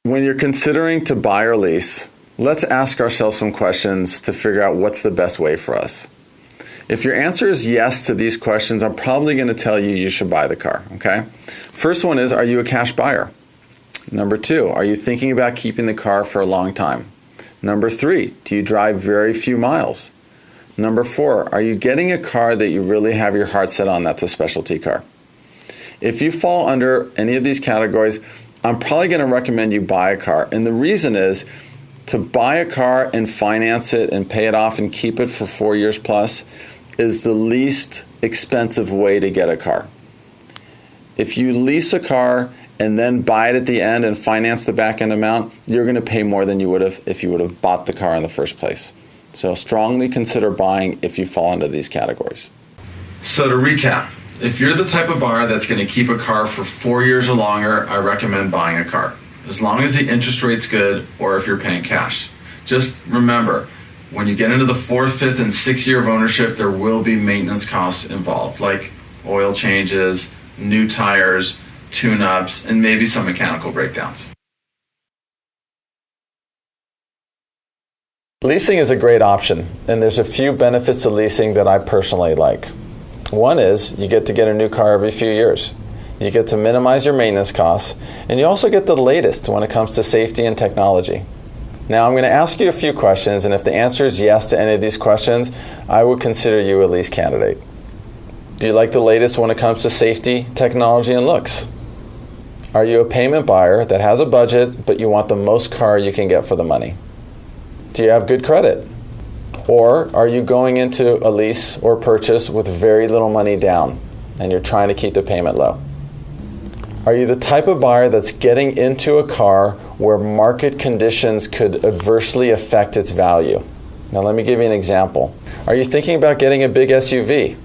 When you're considering to buy or lease, let's ask ourselves some questions to figure out what's the best way for us. If your answer is yes to these questions, I'm probably going to tell you you should buy the car, okay? First one is, are you a cash buyer? Number 2, are you thinking about keeping the car for a long time? Number 3, do you drive very few miles? Number 4, are you getting a car that you really have your heart set on that's a specialty car? If you fall under any of these categories, I'm probably going to recommend you buy a car. And the reason is, to buy a car and finance it and pay it off and keep it for 4 years plus is the least expensive way to get a car. If you lease a car and then buy it at the end and finance the back end amount, you're going to pay more than you would have if you would have bought the car in the first place. So strongly consider buying if you fall into these categories. So to recap, if you're the type of buyer that's going to keep a car for 4 years or longer, I recommend buying a car, as long as the interest rate's good or if you're paying cash. Just remember, when you get into the 4th, 5th, and 6th year of ownership, there will be maintenance costs involved, like oil changes, new tires, tune-ups, and maybe some mechanical breakdowns. Leasing is a great option, and there's a few benefits to leasing that I personally like. One is you get to get a new car every few years. You get to minimize your maintenance costs, and you also get the latest when it comes to safety and technology. Now I'm going to ask you a few questions, and if the answer is yes to any of these questions, I would consider you a lease candidate. Do you like the latest when it comes to safety, technology, and looks? Are you a payment buyer that has a budget, but you want the most car you can get for the money? Do you have good credit? Or are you going into a lease or purchase with very little money down, and you're trying to keep the payment low? Are you the type of buyer that's getting into a car where market conditions could adversely affect its value? Now let me give you an example. Are you thinking about getting a big SUV?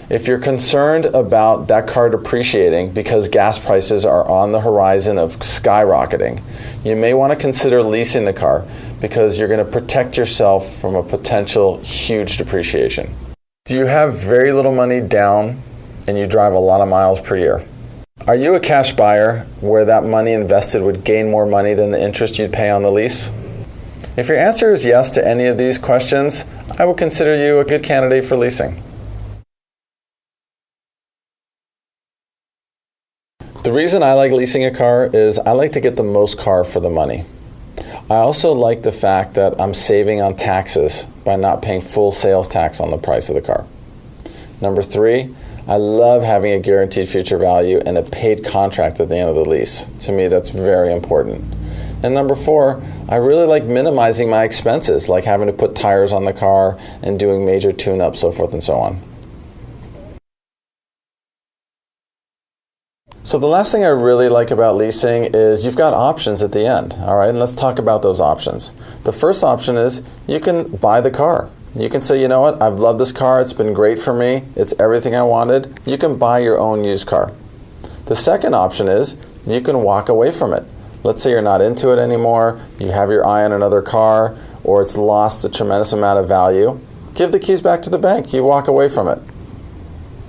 If you're concerned about that car depreciating because gas prices are on the horizon of skyrocketing, you may want to consider leasing the car because you're going to protect yourself from a potential huge depreciation. Do you have very little money down and you drive a lot of miles per year? Are you a cash buyer where that money invested would gain more money than the interest you'd pay on the lease? If your answer is yes to any of these questions, I would consider you a good candidate for leasing. The reason I like leasing a car is I like to get the most car for the money. I also like the fact that I'm saving on taxes by not paying full sales tax on the price of the car. Number 3, I love having a guaranteed future value and a paid contract at the end of the lease. To me, that's very important. And number 4, I really like minimizing my expenses, like having to put tires on the car and doing major tune-ups, so forth and so on. So the last thing I really like about leasing is you've got options at the end, all right? And let's talk about those options. The first option is you can buy the car. You can say, you know what, I've loved this car, it's been great for me, it's everything I wanted. You can buy your own used car. The second option is you can walk away from it. Let's say you're not into it anymore, you have your eye on another car, or it's lost a tremendous amount of value. Give the keys back to the bank, you walk away from it.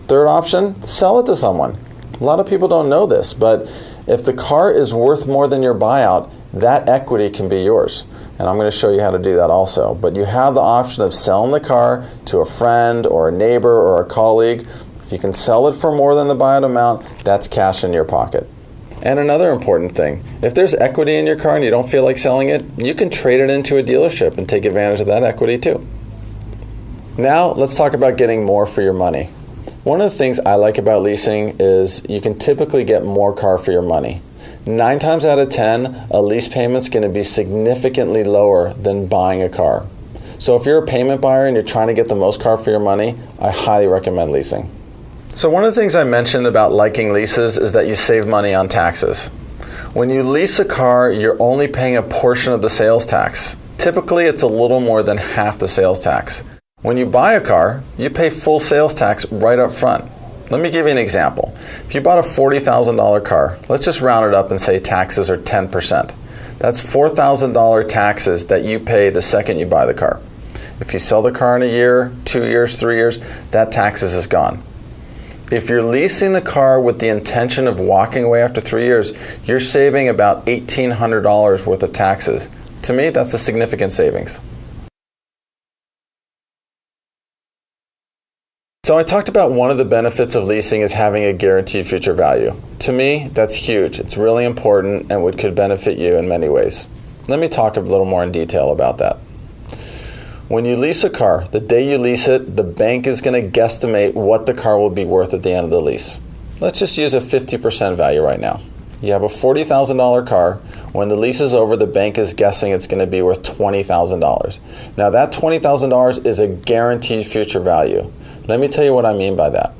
Third option, sell it to someone. A lot of people don't know this, but if the car is worth more than your buyout, that equity can be yours. And I'm going to show you how to do that also. But you have the option of selling the car to a friend or a neighbor or a colleague. If you can sell it for more than the buyout amount, that's cash in your pocket. And another important thing, if there's equity in your car and you don't feel like selling it, you can trade it into a dealership and take advantage of that equity too. Now let's talk about getting more for your money. One of the things I like about leasing is you can typically get more car for your money. 9 times out of 10, a lease payment's going to be significantly lower than buying a car. So if you're a payment buyer and you're trying to get the most car for your money, I highly recommend leasing. So one of the things I mentioned about liking leases is that you save money on taxes. When you lease a car, you're only paying a portion of the sales tax. Typically, it's a little more than half the sales tax. When you buy a car, you pay full sales tax right up front. Let me give you an example. If you bought a $40,000 car, let's just round it up and say taxes are 10%. That's $4,000 taxes that you pay the second you buy the car. If you sell the car in a year, 2 years, 3 years, that taxes is gone. If you're leasing the car with the intention of walking away after 3 years, you're saving about $1,800 worth of taxes. To me, that's a significant savings. So I talked about one of the benefits of leasing is having a guaranteed future value. To me, that's huge. It's really important and could benefit you in many ways. Let me talk a little more in detail about that. When you lease a car, the day you lease it, the bank is going to guesstimate what the car will be worth at the end of the lease. Let's just use a 50% value right now. You have a $40,000 car. When the lease is over, the bank is guessing it's going to be worth $20,000. Now that $20,000 is a guaranteed future value. Let me tell you what I mean by that.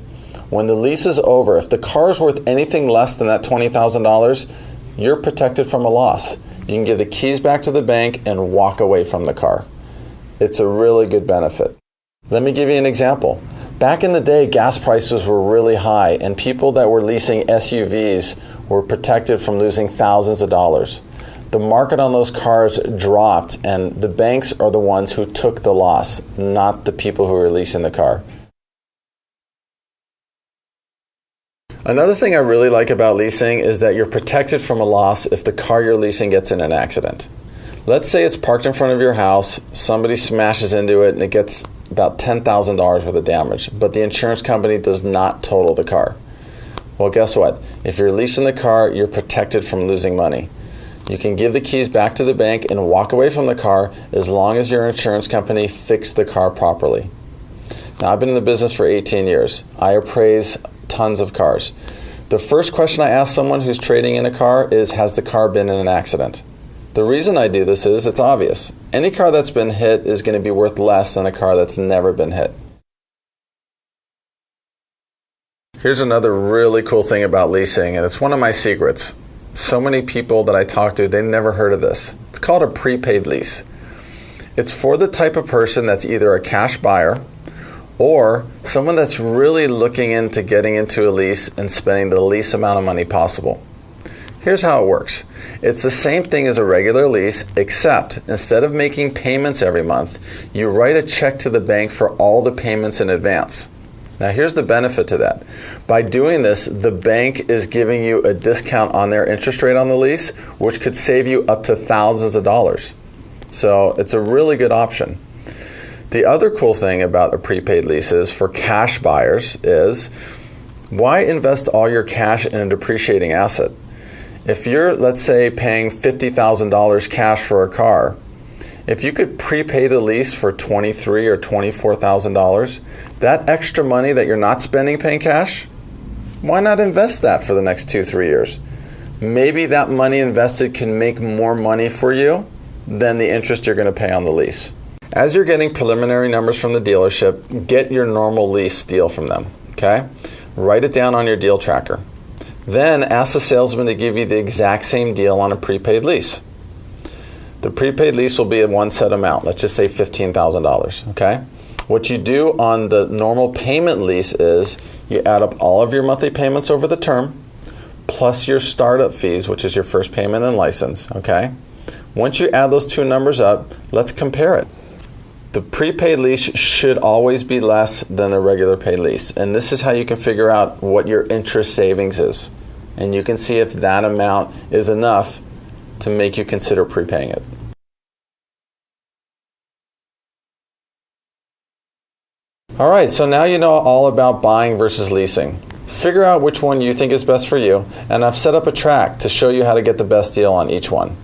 When the lease is over, if the car is worth anything less than that $20,000, you're protected from a loss. You can give the keys back to the bank and walk away from the car. It's a really good benefit. Let me give you an example. Back in the day, gas prices were really high, and people that were leasing SUVs were protected from losing thousands of dollars. The market on those cars dropped, and the banks are the ones who took the loss, not the people who were leasing the car. Another thing I really like about leasing is that you're protected from a loss if the car you're leasing gets in an accident. Let's say it's parked in front of your house, somebody smashes into it, and it gets about $10,000 worth of damage, but the insurance company does not total the car. Well, guess what? If you're leasing the car, you're protected from losing money. You can give the keys back to the bank and walk away from the car as long as your insurance company fixed the car properly. Now, I've been in the business for 18 years. I appraise tons of cars. The first question I ask someone who's trading in a car is, has the car been in an accident? The reason I do this is it's obvious. Any car that's been hit is going to be worth less than a car that's never been hit. Here's another really cool thing about leasing, and it's one of my secrets. So many people that I talk to, they never heard of this. It's called a prepaid lease. It's for the type of person that's either a cash buyer or someone that's really looking into getting into a lease and spending the least amount of money possible. Here's how it works. It's the same thing as a regular lease, except instead of making payments every month, you write a check to the bank for all the payments in advance. Now here's the benefit to that. By doing this, the bank is giving you a discount on their interest rate on the lease, which could save you up to thousands of dollars. So it's a really good option. The other cool thing about a prepaid lease is for cash buyers is, why invest all your cash in a depreciating asset? If you're, let's say, paying $50,000 cash for a car, if you could prepay the lease for $23,000 or $24,000, that extra money that you're not spending paying cash, why not invest that for the next 2-3 years? Maybe that money invested can make more money for you than the interest you're going to pay on the lease. As you're getting preliminary numbers from the dealership, get your normal lease deal from them, okay? Write it down on your deal tracker. Then ask the salesman to give you the exact same deal on a prepaid lease. The prepaid lease will be a one set amount. Let's just say $15,000, okay? What you do on the normal payment lease is you add up all of your monthly payments over the term, plus your startup fees, which is your first payment and license, okay? Once you add those two numbers up, let's compare it. The prepaid lease should always be less than a regular paid lease. And this is how you can figure out what your interest savings is. And you can see if that amount is enough to make you consider prepaying it. All right, so now you know all about buying versus leasing. Figure out which one you think is best for you, and I've set up a track to show you how to get the best deal on each one.